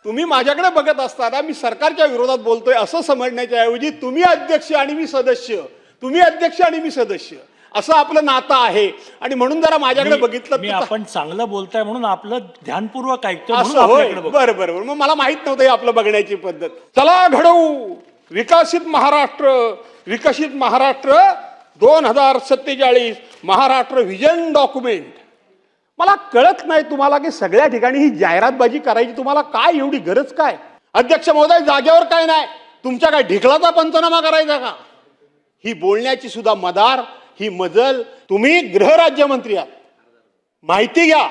तुम्ही माझ्याकडे बघत असताना मी सरकारच्या विरोधात बोलतोय असं समजण्याच्या ऐवजी तुम्ही अध्यक्ष आणि मी सदस्य, तुम्ही अध्यक्ष आणि मी सदस्य असं आपलं नातं आहे. आणि म्हणून जरा माझ्याकडे बघितलं मी आपण चांगलं बोलताय म्हणून आपलं ध्यानपूर्वक ऐकतो. असं होय. बरं बरं, मग मला माहित नव्हतं हे आपलं बघण्याची पद्धत. चला घडवू विकसित महाराष्ट्र, विकसित महाराष्ट्र 2047 महाराष्ट्र व्हिजन डॉक्युमेंट. मला कळत नाही तुम्हाला की सगळ्या ठिकाणी ही जाहिरातबाजी करायची तुम्हाला काय एवढी गरज काय? अध्यक्ष महोदय, जागेवर काय नाही, तुमच्या काय ढिकलाचा पंचनामा करायचा का? ही बोलण्याची सुद्धा मदार, ही मजल. तुम्ही गृहराज्यमंत्री आहात, माहिती घ्या.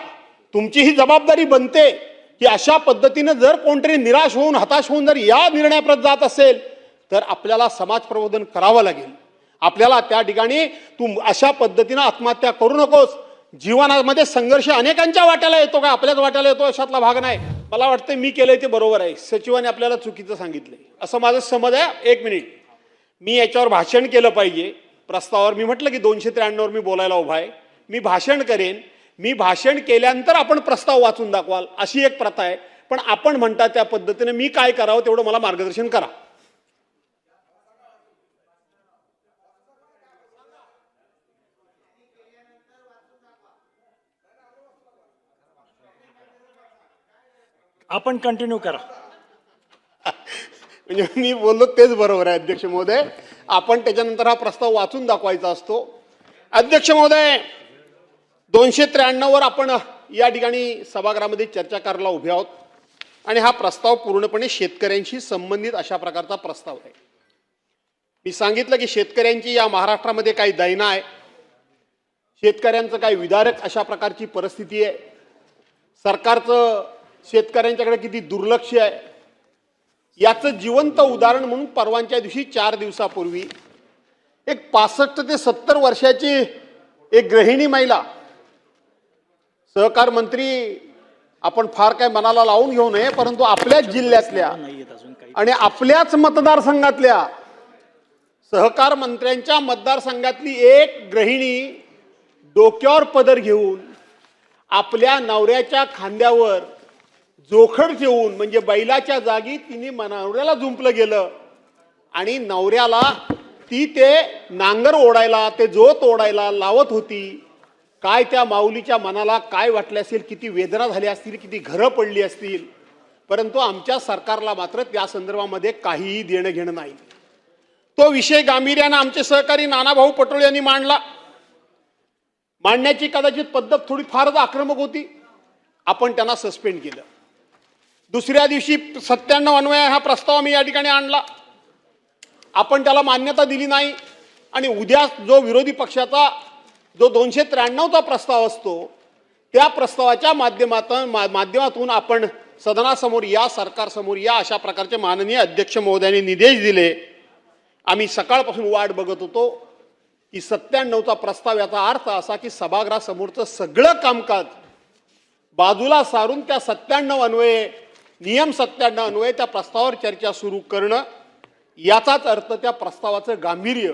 तुमची ही जबाबदारी बनते की अशा पद्धतीने जर कोणतरी निराश होऊन हताश होऊन जर या निर्णयाप्रत जात असेल तर आपल्याला समाज प्रबोधन करावं लागेल. आपल्याला त्या ठिकाणी तू अशा पद्धतीने आत्महत्या करू नकोस. जीवनामध्ये संघर्ष अनेकांच्या वाट्याला येतो, का आपल्याच वाट्याला येतो अशातला भाग नाही. मला वाटतं मी केलंय ते बरोबर आहे, सचिवाने आपल्याला चुकीचं सांगितलंय असं माझं समज आहे. एक मिनिट, मी याच्यावर भाषण केलं पाहिजे. प्रस्तावावर मी म्हटलं की 293 वर मी बोलायला उभा आहे. मी भाषण करेन. मी भाषण केल्यानंतर आपण प्रस्ताव वाचून दाखवाल अशी एक प्रथा आहे. पण आपण म्हणता त्या पद्धतीने मी काय करावं तेवढं मला मार्गदर्शन करा. आपण कंटिन्यू करा. म्हणजे मी बोललो तेच बरोबर आहे अध्यक्ष महोदय. आपण त्याच्यानंतर हा प्रस्ताव वाचून दाखवायचा असतो. अध्यक्ष महोदय, 293 वर आपण या ठिकाणी सभागृहामध्ये चर्चा करायला उभे आहोत आणि हा प्रस्ताव पूर्णपणे शेतकऱ्यांशी संबंधित अशा प्रकारचा प्रस्ताव आहे. मी सांगितलं की शेतकऱ्यांची या महाराष्ट्रामध्ये काही दैना आहे, शेतकऱ्यांचं काही विदारक अशा प्रकारची परिस्थिती आहे. सरकारचं शेतकऱ्यांच्याकडे किती दुर्लक्ष आहे याचं जिवंत उदाहरण म्हणून परवांच्या दिवशी 4 दिवसापूर्वी एक 65 ते 70 वर्षाची एक गृहिणी महिला, सहकार मंत्री आपण फार काय मनाला लावून घेऊ नये, परंतु आपल्याच जिल्ह्यातल्या आणि आपल्याच मतदारसंघातल्या सहकार मंत्र्यांच्या मतदारसंघातली एक गृहिणी डोक्यावर पदर घेऊन आपल्या नवऱ्याच्या खांद्यावर जोखड ठेवून, म्हणजे बैलाच्या जागी तिने नवऱ्याला जुंपलं गेलं आणि नवऱ्याला ती ते नांगर ओढायला, ते जोत ओढायला लावत होती. काय त्या माऊलीच्या मनाला काय वाटले असेल, किती वेदना झाल्या असतील, किती घरं पडली असतील. परंतु आमच्या सरकारला मात्र त्या संदर्भामध्ये काहीही देणं घेणं नाही. तो विषय गांभीर्यानं आमचे सहकारी नानाभाऊ पटोळे यांनी मांडला. मांडण्याची कदाचित पद्धत थोडी फारच आक्रमक होती. आपण त्यांना सस्पेंड केलं. दुसऱ्या दिवशी 97 अन्वये हा प्रस्ताव मी या ठिकाणी आणला. आपण त्याला मान्यता दिली नाही आणि उद्या जो विरोधी पक्षाचा जो 293चा प्रस्ताव असतो त्या प्रस्तावाच्या माध्यमातून आपण सदनासमोर या, सरकारसमोर या अशा प्रकारचे माननीय अध्यक्ष महोदयांनी निर्देश दिले. आम्ही सकाळपासून वाट बघत होतो की 97चा प्रस्ताव, याचा अर्थ असा की सभागृहासमोरचं सगळं कामकाज बाजूला सारून त्या 97 अन्वये, नियम 97 अन्वये त्या प्रस्तावावर चर्चा सुरू करणं, याचाच अर्थ त्या प्रस्तावाचं गांभीर्य,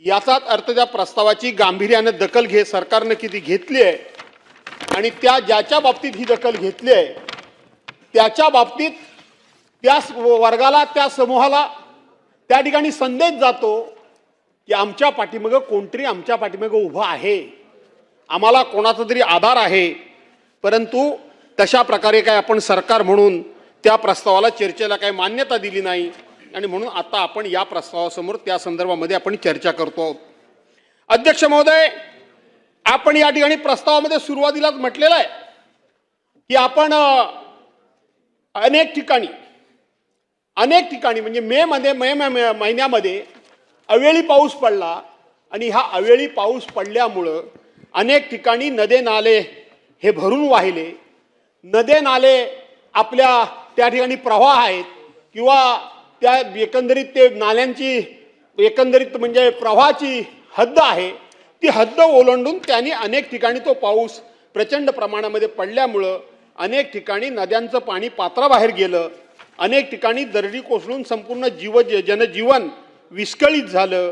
याचाच अर्थ त्या प्रस्तावाची गांभीर्यानं दखल सरकारनं किती घेतली आहे आणि त्या ज्याच्या बाबतीत ही दखल घेतली आहे त्याच्या बाबतीत त्या वर्गाला, त्या समूहाला त्या ठिकाणी संदेश जातो की आमच्या पाठीमागं कोणतरी आमच्या पाठीमागं उभं आहे, आम्हाला कोणाचा तरी आधार आहे. परंतु तशा प्रकारे काय आपण सरकार म्हणून त्या प्रस्तावाला चर्चेला काही मान्यता दिली नाही आणि म्हणून आता आपण या प्रस्तावासमोर त्या संदर्भामध्ये आपण चर्चा करतो आहोत. अध्यक्ष महोदय, आपण या ठिकाणी प्रस्तावामध्ये सुरुवातीलाच म्हटलेलं आहे की आपण अनेक ठिकाणी म्हणजे मे महिन्यामध्ये अवेळी पाऊस पडला आणि हा अवेळी पाऊस पडल्यामुळं अनेक ठिकाणी नदे नाले हे भरून वाहिले. नदे नाले आपल्या त्या ठिकाणी प्रवाह आहेत किंवा त्या एकंदरीत ते नाल्यांची एकंदरीत म्हणजे प्रवाहाची हद्द आहे, ती हद्द ओलांडून त्यांनी अनेक ठिकाणी तो पाऊस प्रचंड प्रमाणामध्ये पडल्यामुळं अनेक ठिकाणी नद्यांचं पाणी पात्राबाहेर गेलं. अनेक ठिकाणी दरडी कोसळून संपूर्ण जनजीवन विस्कळीत झालं.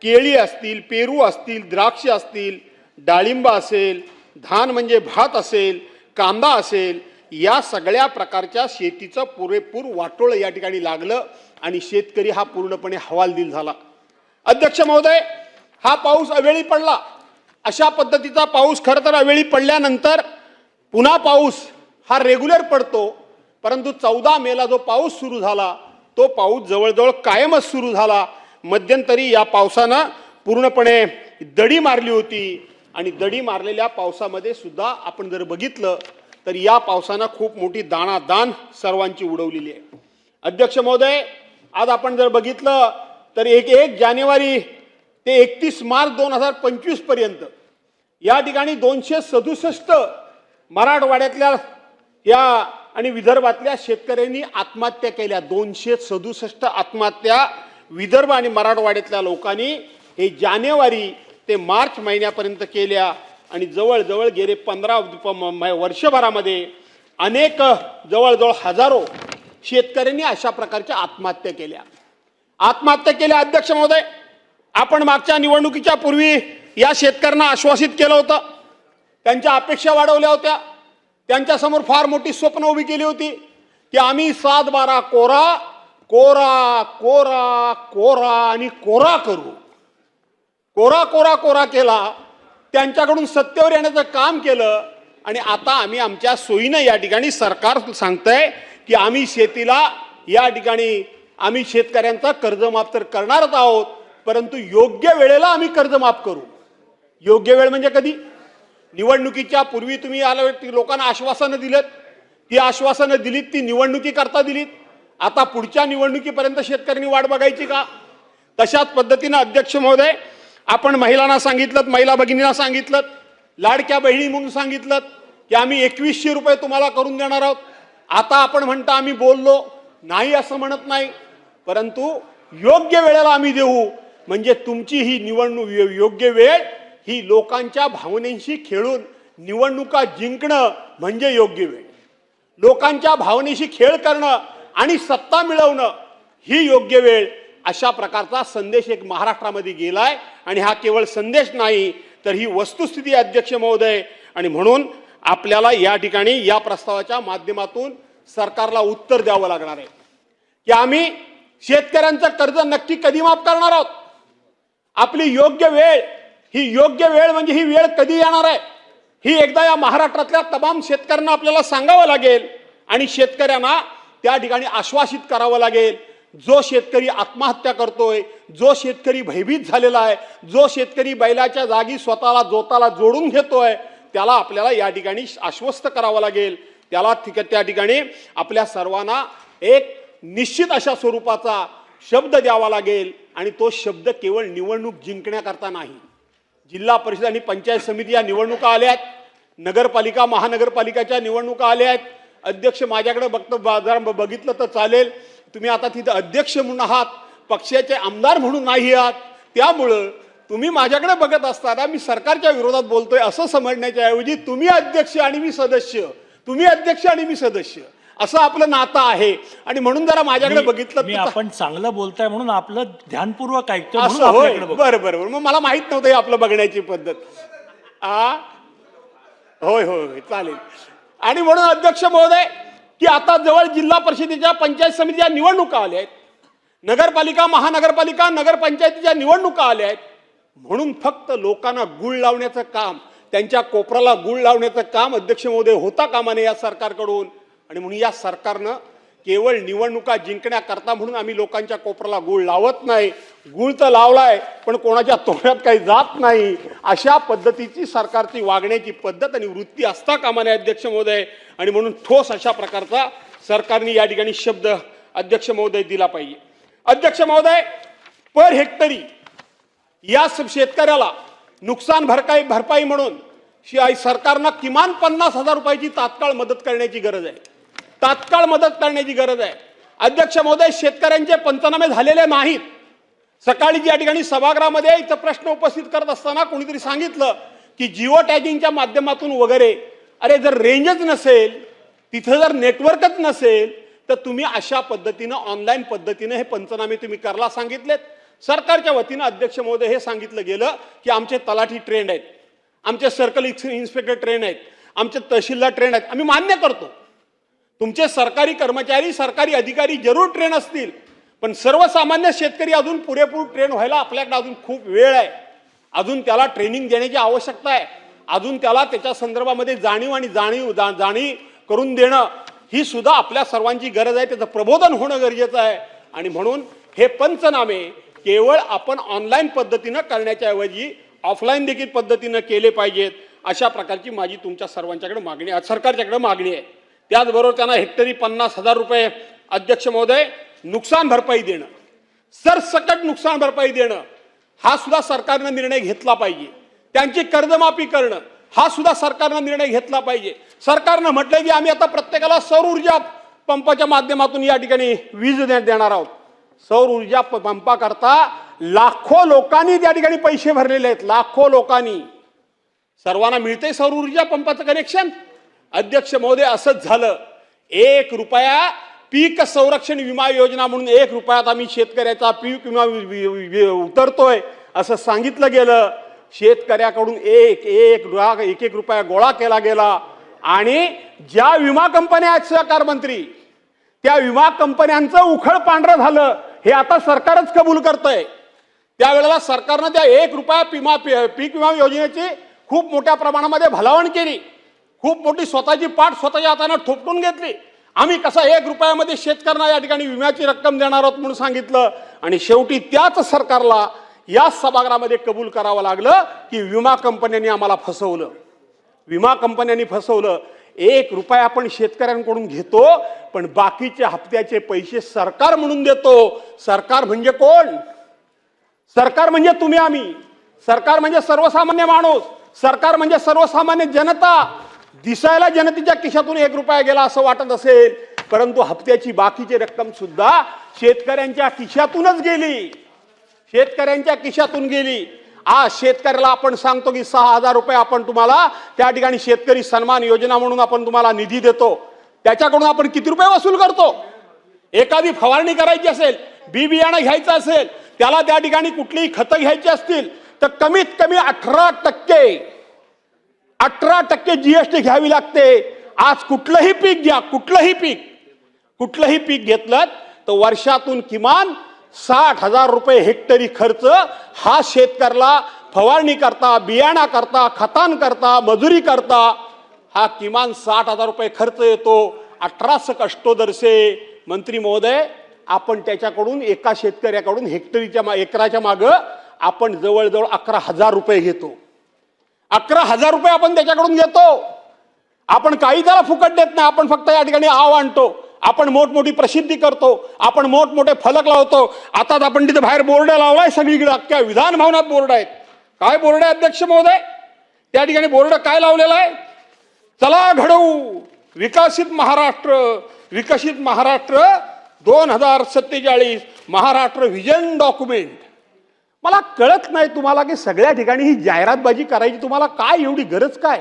केळी असतील, पेरू असतील, द्राक्ष असतील, डाळिंब असेल, धान म्हणजे भात असेल, कांदा असेल, या सगळ्या प्रकारच्या शेतीचं पुरेपूर वाटोळ या ठिकाणी लागलं आणि शेतकरी हा पूर्णपणे हवालदिल झाला. अध्यक्ष महोदय, हा पाऊस अवेळी पडला. अशा पद्धतीचा पाऊस खरं तर अवेळी पडल्यानंतर पुन्हा पाऊस हा रेग्युलर पडतो, परंतु 14 मेला जो पाऊस सुरू झाला तो पाऊस जवळजवळ कायमच सुरू झाला. मध्यंतरी या पावसानं पूर्णपणे दडी मारली होती आणि दडी मारलेल्या पावसामध्ये सुद्धा आपण जर बघितलं तर या पावसानं खूप मोठी दाणादाण सर्वांची उडवलेली आहे. अध्यक्ष महोदय, आज आपण जर बघितलं तर 1 जानेवारी ते 31 मार्च 2025 पर्यंत या ठिकाणी 267 मराठवाड्यातल्या या आणि विदर्भातल्या शेतकऱ्यांनी आत्महत्या केल्या. 267 आत्महत्या विदर्भ आणि मराठवाड्यातल्या लोकांनी हे जानेवारी ते मार्च महिन्यापर्यंत केल्या आणि जवळजवळ गेले 15 वर्षभरामध्ये अनेक जवळजवळ हजारो शेतकऱ्यांनी अशा प्रकारच्या आत्महत्या केल्या. अध्यक्ष महोदय, आपण मागच्या निवडणुकीच्या पूर्वी या शेतकऱ्यांना आश्वासित केलं होतं, त्यांच्या अपेक्षा वाढवल्या होत्या, त्यांच्यासमोर फार मोठी स्वप्न उभी केली होती की आम्ही 7-12 कोरा कोरा कोरा कोरा आणि कोरा करू. कोरा कोरा कोरा केला, त्यांच्याकडून सत्तेवर येण्याचं काम केलं आणि आता आम्ही आमच्या सोयीनं या ठिकाणी सरकार सांगतंय की आम्ही शेतीला या ठिकाणी आम्ही शेतकऱ्यांचा कर्जमाफ तर करणारच आहोत, परंतु योग्य वेळेला आम्ही कर्जमाफ करू. योग्य वेळ म्हणजे कधी? निवडणुकीच्या पूर्वी तुम्ही लोकांना आश्वासनं दिलेत, ती आश्वासनं दिलीत ती निवडणुकीकरता दिलीत. आता पुढच्या निवडणुकीपर्यंत शेतकऱ्यांनी वाट बघायची का? तशाच पद्धतीनं अध्यक्ष महोदय, आपण महिलांना सांगितलं, महिला भगिनींना सांगितलं, लाडक्या बहिणी म्हणून सांगितलं की आम्ही 2100 रुपये तुम्हाला करून देणार आहोत. आता आपण म्हणता आम्ही बोललो नाही असं म्हणत नाही, परंतु योग्य वेळेला आम्ही देऊ. म्हणजे तुमची ही निवडणूक योग्य वेळ ही लोकांच्या भावनेशी खेळून निवडणुका जिंकणं म्हणजे योग्य वेळ. लोकांच्या भावनेशी खेळ करणं आणि सत्ता मिळवणं ही योग्य वेळ. अशा प्रकारचा संदेश एक महाराष्ट्रामध्ये गेलाय आणि हा केवळ संदेश नाही तर ही वस्तुस्थिती अध्यक्ष महोदय. आणि म्हणून आपल्याला या ठिकाणी या प्रस्तावाच्या माध्यमातून सरकारला उत्तर द्यावं लागणार आहे की आम्ही शेतकऱ्यांचं कर्ज नक्की कधी माफ करणार आहोत. आपली योग्य वेळ, ही योग्य वेळ म्हणजे ही वेळ कधी येणार आहे ही एकदा या महाराष्ट्रातल्या तमाम शेतकऱ्यांना आपल्याला सांगावं लागेल आणि शेतकऱ्यांना त्या ठिकाणी आश्वासित करावं लागेल. जो शेतकरी आत्महत्या करतोय, जो शेतकरी भयभीत झालेला आहे, जो शेतकरी बैलाच्या जागी स्वतःला जोताला जोडून घेतोय, त्याला आपल्याला या ठिकाणी आश्वस्त करावं लागेल. त्याला त्या ठिकाणी आपल्या सर्वांना एक निश्चित अशा स्वरूपाचा शब्द द्यावा लागेल आणि तो शब्द केवळ निवडणूक जिंकण्याकरता नाही. जिल्हा परिषद आणि पंचायत समिती या निवडणुका आल्यात, नगरपालिका महानगरपालिकाच्या निवडणुका आल्यात. अध्यक्ष माझ्याकडे बघितलं तर चालेल, तुम्ही आता तिथे अध्यक्ष म्हणून आहात, पक्षाचे आमदार म्हणून नाही आहात. त्यामुळं तुम्ही माझ्याकडे बघत असताना मी सरकारच्या विरोधात बोलतोय असं समजण्याच्या ऐवजी तुम्ही अध्यक्ष आणि मी सदस्य, तुम्ही अध्यक्ष आणि मी सदस्य असं आपलं नातं आहे. आणि म्हणून जरा माझ्याकडे बघितलं मी आपण चांगलं बोलताय म्हणून आपलं ध्यानपूर्वक ऐकतोय असं. म्हणून होय, आपल्याकडे बघतोय. बरं बरं. मग मला माहित नव्हतं हे आपलं बघण्याची पद्धत. होय होय होय, चालेल. आणि म्हणून अध्यक्ष महोदय की आता जवळ जिल्हा परिषदेच्या पंचायत समितीच्या निवडणुका आल्या आहेत, नगरपालिका महानगरपालिका नगरपंचायतीच्या निवडणुका आल्या आहेत. म्हणून फक्त लोकांना गुळ लावण्याचं काम, त्यांच्या कोपराला गुळ लावण्याचं काम अध्यक्ष महोदय होता कामा नये या सरकारकडून. आणि म्हणून या सरकारनं केवळ निवडणुका जिंकण्याकरता म्हणून आम्ही लोकांच्या कोपराला गुळ लावत नाही. गुळ तर लावलाय पण कोणाच्या तोंडात काही जात नाही. अशा पद्धतीची सरकारची वागण्याची पद्धत आणि वृत्ती असता कामा नये अध्यक्ष महोदय. आणि म्हणून ठोस अशा प्रकारचा सरकारने या ठिकाणी शब्द अध्यक्ष महोदय दिला पाहिजे. अध्यक्ष महोदय, पर हेक्टरी या शेतकऱ्याला नुकसान भरपाई म्हणून सरकारनं किमान 50,000 रुपयाची तात्काळ मदत करण्याची गरज आहे. तात्काळ मदत करण्याची गरज आहे. अध्यक्ष महोदय, शेतकऱ्यांचे पंचनामे झालेले नाहीत. सकाळी ज्या ठिकाणी सभागृहामध्ये इथं प्रश्न उपस्थित करत असताना कोणीतरी सांगितलं की जिओ टॅगिंगच्या माध्यमातून वगैरे, अरे जर रेंजच नसेल, तिथं जर नेटवर्कच नसेल तर तुम्ही अशा पद्धतीनं ऑनलाईन पद्धतीनं हे पंचनामे तुम्ही करायला सांगितलेत. सरकारच्या वतीनं अध्यक्ष महोदय हे सांगितलं गेलं की आमचे तलाठी ट्रेंड आहेत, आमचे सर्कल इन्स्पेक्टर ट्रेंड आहेत, आमचे तहसीलदार ट्रेंड आहेत. आम्ही मान्य करतो तुमचे सरकारी कर्मचारी सरकारी अधिकारी जरूर ट्रेन असतील, पण सर्वसामान्य शेतकरी अजून पुरेपूर ट्रेन व्हायला आपल्याकडे अजून खूप वेळ आहे. अजून त्याला ट्रेनिंग देण्याची आवश्यकता आहे. अजून त्याला त्याच्या संदर्भामध्ये जाणीव करून देणं ही सुद्धा आपल्या सर्वांची गरज आहे. त्याचं प्रबोधन होणं गरजेचं आहे. आणि म्हणून हे पंचनामे केवळ आपण ऑनलाईन पद्धतीनं करण्याच्या ऐवजी ऑफलाईन देखील पद्धतीनं केले पाहिजेत, अशा प्रकारची माझी तुमच्या सर्वांच्याकडे मागणी आहे, सरकारच्याकडे मागणी आहे. त्याचबरोबर त्यांना हेक्टरी 50,000 रुपये अध्यक्ष महोदय नुकसान भरपाई देणं, सरसकट नुकसान भरपाई देणं, हा सुद्धा सरकारनं निर्णय घेतला पाहिजे. त्यांची कर्जमाफी करणं, हा सुद्धा सरकारनं निर्णय घेतला पाहिजे. सरकारनं म्हटलंय की आम्ही आता प्रत्येकाला सौर ऊर्जा पंपाच्या माध्यमातून या ठिकाणी वीज देणार आहोत. सौर ऊर्जा पंपाकरता लाखो लोकांनी त्या ठिकाणी पैसे भरलेले आहेत. लाखो लोकांनी. सर्वांना मिळते सौर ऊर्जा पंपाचं कनेक्शन? अध्यक्ष महोदय असंच झालं. 1 रुपया पीक संरक्षण विमा योजना म्हणून 1 रुपयात आम्ही शेतकऱ्याचा पीक विमा उतरतोय असं सांगितलं गेलं. शेतकऱ्याकडून एक रुपया गोळा केला गेला. आणि ज्या विमा कंपन्या आहेत सहकार मंत्री, त्या विमा कंपन्यांचं उखळ पांढरं झालं हे आता सरकारच कबूल करतंय. त्यावेळेला सरकारनं त्या 1 रुपया पीक विमा योजनेची खूप मोठ्या प्रमाणामध्ये भलावण केली. खूप मोठी स्वतःची पाठ स्वतःच्या हाताने थोपटून घेतली. आम्ही कसा 1 रुपयामध्ये शेतकऱ्यांना या ठिकाणी विम्याची रक्कम देणार आहोत म्हणून सांगितलं. आणि शेवटी त्याच सरकारला या सभागृहामध्ये कबूल करावं लागलं की विमा कंपन्यांनी आम्हाला फसवलं. विमा कंपन्यांनी फसवलं. 1 रुपया आपण शेतकऱ्यांकडून घेतो, पण बाकीच्या हप्त्याचे पैसे सरकार म्हणून देतो. सरकार म्हणजे कोण? सरकार म्हणजे तुम्ही आम्ही. सरकार म्हणजे सर्वसामान्य माणूस. सरकार म्हणजे सर्वसामान्य जनता. दिसायला जनतेच्या खिशातून 1 रुपया गेला असं वाटत असेल, परंतु हप्त्याची बाकीची रक्कम सुद्धा शेतकऱ्यांच्या खिशातूनच गेली. शेतकऱ्यांच्या खिशातून गेली. आज शेतकऱ्याला आपण सांगतो की 6,000 रुपये आपण तुम्हाला त्या ठिकाणी शेतकरी सन्मान योजना म्हणून आपण तुम्हाला निधी देतो. त्याच्याकडून आपण किती रुपये वसूल करतो? एखादी फवारणी करायची असेल, बी बियाणं घ्यायचं असेल, त्याला त्या ठिकाणी कुठलीही खतं घ्यायची असतील तर कमीत कमी 18% जीएसटी घ्यावी लागते. आज कुठलंही पीक घ्या, कुठलंही पीक घेतलं तर वर्षातून किमान 60,000 रुपये हेक्टरी खर्च हा शेतकऱ्याला फवारणी करता, बियाणा करता, खतान करता, मजुरी करता हा किमान 60,000 रुपये खर्च येतो. 18 कष्टोदरसे मंत्री महोदय, आपण त्याच्याकडून एका शेतकऱ्याकडून एकराच्या मागं आपण जवळजवळ 11,000 रुपये घेतो. 11,000 रुपये आपण त्याच्याकडून घेतो. आपण काही त्याला फुकट देत नाही. आपण फक्त या ठिकाणी आव आणतो, आपण मोठमोठी प्रसिद्धी करतो, आपण मोठमोठे फलक लावतो. आता आपण तिथे बाहेर बोर्ड लावलाय सगळीकडे, अख्ख्या विधान भवनात बोर्ड आहेत. काय बोर्ड आहे अध्यक्ष महोदय? त्या ठिकाणी बोर्ड काय लावलेला आहे? चला घडवू विकसित महाराष्ट्र, विकसित महाराष्ट्र 2047 महाराष्ट्र व्हिजन डॉक्युमेंट. मला कळत नाही तुम्हाला की सगळ्या ठिकाणी ही जाहिरातबाजी करायची तुम्हाला काय एवढी गरज काय?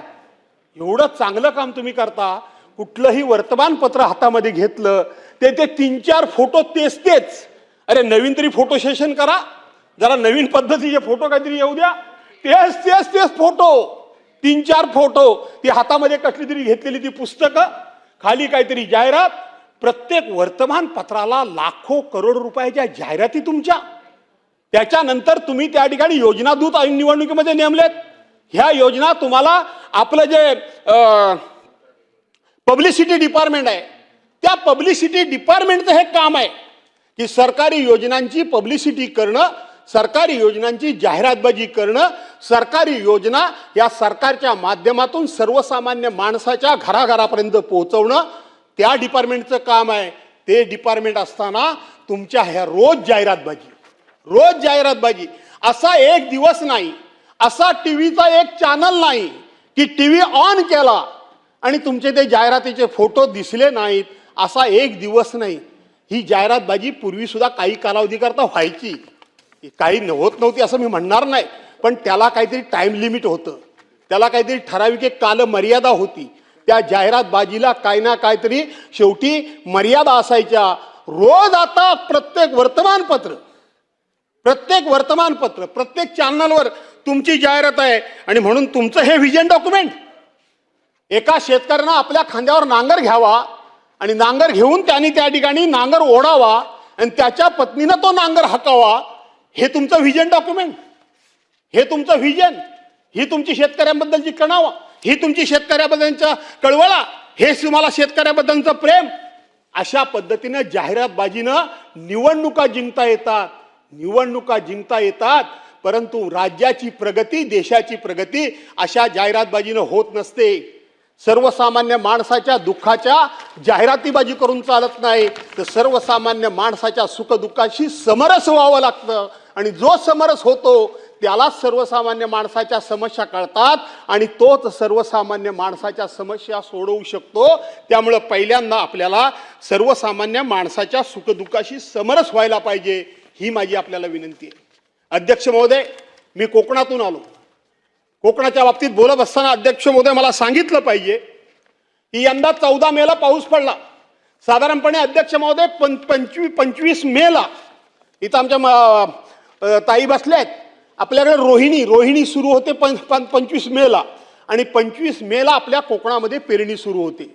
एवढं चांगलं काम तुम्ही करता. कुठलंही वर्तमानपत्र हातामध्ये घेतलं ते 3-4 फोटो तेच. अरे नवीन तरी फोटो सेशन करा, जरा नवीन पद्धतीचे फोटो काहीतरी येऊ द्या. तेच फोटो, 3-4 फोटो, ती हातामध्ये कसली तरी घेतलेली ती पुस्तकं, खाली काहीतरी जाहिरात. प्रत्येक वर्तमानपत्राला लाखो करोड रुपयाच्या जाहिराती तुमच्या. त्याच्यानंतर तुम्ही त्या ठिकाणी योजना दूत निवडणुकीमध्ये नेमलेत. ह्या योजना तुम्हाला आपलं जे पब्लिसिटी डिपार्टमेंट आहे, त्या पब्लिसिटी डिपार्टमेंटचं हे काम आहे की सरकारी योजनांची पब्लिसिटी करणं, सरकारी योजनांची जाहिरातबाजी करणं, सरकारी योजना या सरकारच्या माध्यमातून सर्वसामान्य माणसाच्या घराघरापर्यंत पोहोचवणं त्या डिपार्टमेंटचं काम आहे. ते डिपार्टमेंट असताना तुमच्या ह्या रोज जाहिरातबाजी. असा एक दिवस नाही, असा टीव्हीचा एक चॅनल नाही की टीव्ही ऑन केला आणि तुमचे ते जाहिरातीचे फोटो दिसले नाहीत. असा एक दिवस नाही. ही जाहिरातबाजी पूर्वी सुद्धा काही कालावधी करता व्हायची, काही होत नव्हती असं मी म्हणणार नाही, पण त्याला काहीतरी टाइम लिमिट होतं, त्याला काहीतरी ठराविक एक कालमर्यादा होती. त्या जाहिरातबाजीला काही ना काहीतरी शेवटी मर्यादा असायच्या. रोज आता प्रत्येक वर्तमानपत्र, प्रत्येक चॅनलवर तुमची जाहिरात आहे. आणि म्हणून तुमचं हे व्हिजन डॉक्युमेंट एका शेतकऱ्यानं आपल्या खांद्यावर नांगर घ्यावा आणि नांगर घेऊन त्यांनी त्या ठिकाणी नांगर ओढावा आणि त्याच्या पत्नीनं तो नांगर हाकावा, हे तुमचं व्हिजन डॉक्युमेंट, हे तुमचं व्हिजन, ही तुमची शेतकऱ्यांबद्दलची कणावा, ही तुमची शेतकऱ्याबद्दलच्या कळवळा, हे तुम्हाला शेतकऱ्याबद्दलचं प्रेम. अशा पद्धतीनं जाहिरातबाजीनं निवडणुका जिंकता येतात, निवडणुका जिंकता येतात, परंतु राज्याची प्रगती, देशाची प्रगती अशा जाहिरातबाजीनं होत नसते. सर्वसामान्य माणसाच्या दुःखाच्या जाहिरातीबाजी करून चालत नाही, तर सर्वसामान्य माणसाच्या सुखदुःखाशी समरस व्हावं लागतं. आणि जो समरस होतो त्यालाच सर्वसामान्य माणसाच्या समस्या कळतात आणि तोच सर्वसामान्य माणसाच्या समस्या सोडवू शकतो. त्यामुळं पहिल्यांदा आपल्याला सर्वसामान्य माणसाच्या सुखदुःखाशी समरस व्हायला पाहिजे, ही माझी आपल्याला विनंती आहे. अध्यक्ष महोदय, मी कोकणातून आलो. कोकणाच्या बाबतीत बोलत असताना अध्यक्ष महोदय मला सांगितलं पाहिजे की यंदा 14 मेला पाऊस पडला. साधारणपणे अध्यक्ष महोदय 25 मेला इथं आमच्या ताई बसल्या आहेत, आपल्याकडे रोहिणी सुरू होते 25 मेला आणि 25 मेला आपल्या कोकणामध्ये पेरणी सुरू होते.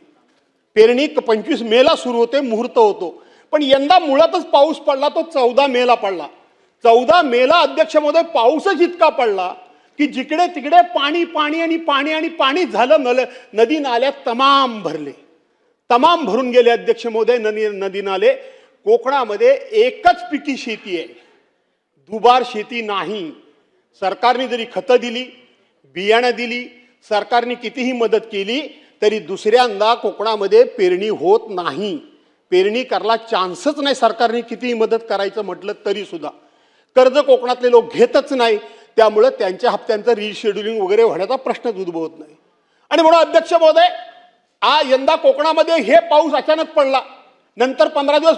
पेरणी 25 मेला सुरू होते, मुहूर्त होतो. पण यंदा मुळातच पाऊस पडला तो 14 मेला पडला. 14 मेला अध्यक्ष महोदय पाऊसच इतका पडला की जिकडे तिकडे पाणी पाणी आणि पाणी आणि पाणी झालं. नदी नाल्या तमाम भरले, तमाम भरून गेले अध्यक्ष महोदय नदी नाले. कोकणामध्ये एकच पिकी शेती आहे, दुबार शेती नाही. सरकारने जरी खतं दिली, बियाणं दिली, सरकारने कितीही मदत केली तरी दुसऱ्यांदा कोकणामध्ये पेरणी होत नाही. पेरणी करायला चान्सच नाही. सरकारने कितीही मदत करायचं म्हटलं तरी सुद्धा कर्ज कोकणातले लोक घेतच नाही. त्यामुळे त्यांच्या हप्त्यांचं रिशेड्युलिंग वगैरे होण्याचा प्रश्नच उद्भवत नाही. आणि म्हणून अध्यक्ष महोदय, यंदा कोकणामध्ये हे पाऊस अचानक पडला, नंतर 15 दिवस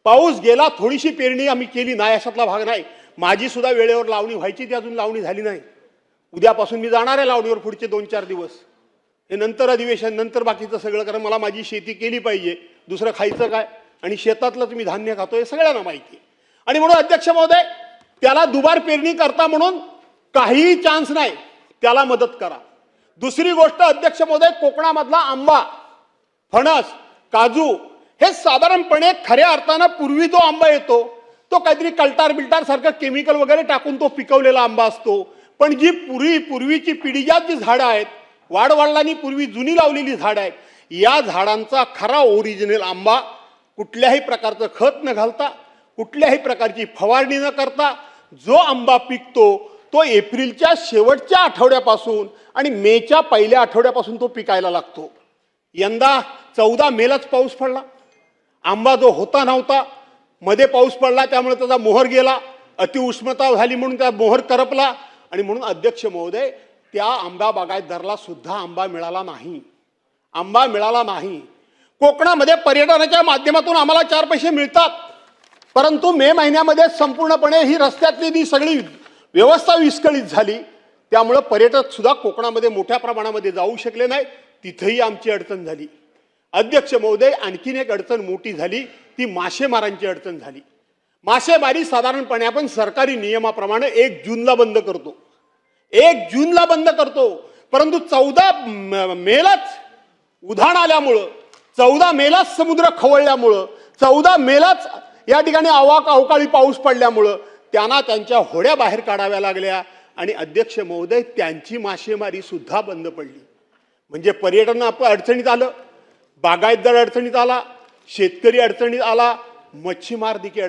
पाऊस गेला, थोडीशी पेरणी आम्ही केली नाही अशातला भाग नाही. माझी सुद्धा वेळेवर लावणी व्हायची, ती अजून लावणी झाली नाही. उद्यापासून मी जाणार आहे लावणीवर पुढचे 2-4 दिवस. हे नंतर अधिवेशन, नंतर बाकीचं सगळं, कारण मला माझी शेती केली पाहिजे, दुसरं खायचं काय, आणि शेतातलंच मी धान्य खातोय सगळ्यांना माहिती आहे. आणि म्हणून अध्यक्ष महोदय, त्याला दुबार पेरणी करता म्हणून काहीही चान्स नाही, त्याला मदत करा. दुसरी गोष्ट अध्यक्ष महोदय, कोकणामधला आंबा, फणस, काजू हे साधारणपणे खऱ्या अर्थानं पूर्वी जो आंबा येतो तो काहीतरी कल्टार बिल्टार सारखं केमिकल वगैरे टाकून तो पिकवलेला आंबा असतो. पण जी पूर्वीची पिढीजात जी झाडं आहेत, वाडवडिलांनी पूर्वी जुनी लावलेली झाडं आहेत, या झाडांचा खरा ओरिजिनल आंबा कुठल्याही प्रकारचं खत न घालता, कुठल्याही प्रकारची फवारणी न करता जो आंबा पिकतो तो एप्रिलच्या शेवटच्या आठवड्यापासून आणि मेच्या पहिल्या आठवड्यापासून तो पिकायला लागतो. यंदा 14 मेलाच पाऊस पडला. आंबा जो होता नव्हता, मध्ये पाऊस पडला, त्यामुळे त्याचा मोहर गेला, अतिउष्णता झाली म्हणून त्या मोहर करपला. आणि म्हणून अध्यक्ष महोदय, त्या आंबा बागायतदाराला सुद्धा आंबा मिळाला नाही. कोकणामध्ये पर्यटनाच्या माध्यमातून आम्हाला 4 पैसे मिळतात, परंतु मे महिन्यामध्ये संपूर्णपणे ही रस्त्यातली जी सगळी व्यवस्था विस्कळीत झाली, त्यामुळे पर्यटक सुद्धा कोकणामध्ये मोठ्या प्रमाणामध्ये जाऊ शकले नाही. तिथेही आमची अडचण झाली. अध्यक्ष महोदय, आणखीन एक अडचण मोठी झाली, ती मासेमारांची अडचण झाली. मासेमारी साधारणपणे आपण सरकारी नियमाप्रमाणे 1 जूनला बंद करतो, 1 जूनला बंद करतो, परंतु 14 मेलाच उधाण आल्यामुळं, 14 मेलाच समुद्र खवळल्यामुळं, 14 मेलाच या ठिकाणी अवकाळी पाऊस पडल्यामुळं त्यांना त्यांच्या होड्या बाहेर काढाव्या लागल्या आणि अध्यक्ष महोदय, त्यांची मासेमारी सुद्धा बंद पडली. म्हणजे पर्यटन अडचणीत आलं, बागायतदार अडचणीत आला, शेतकरी अडचणीत आला, मच्छीमार देखील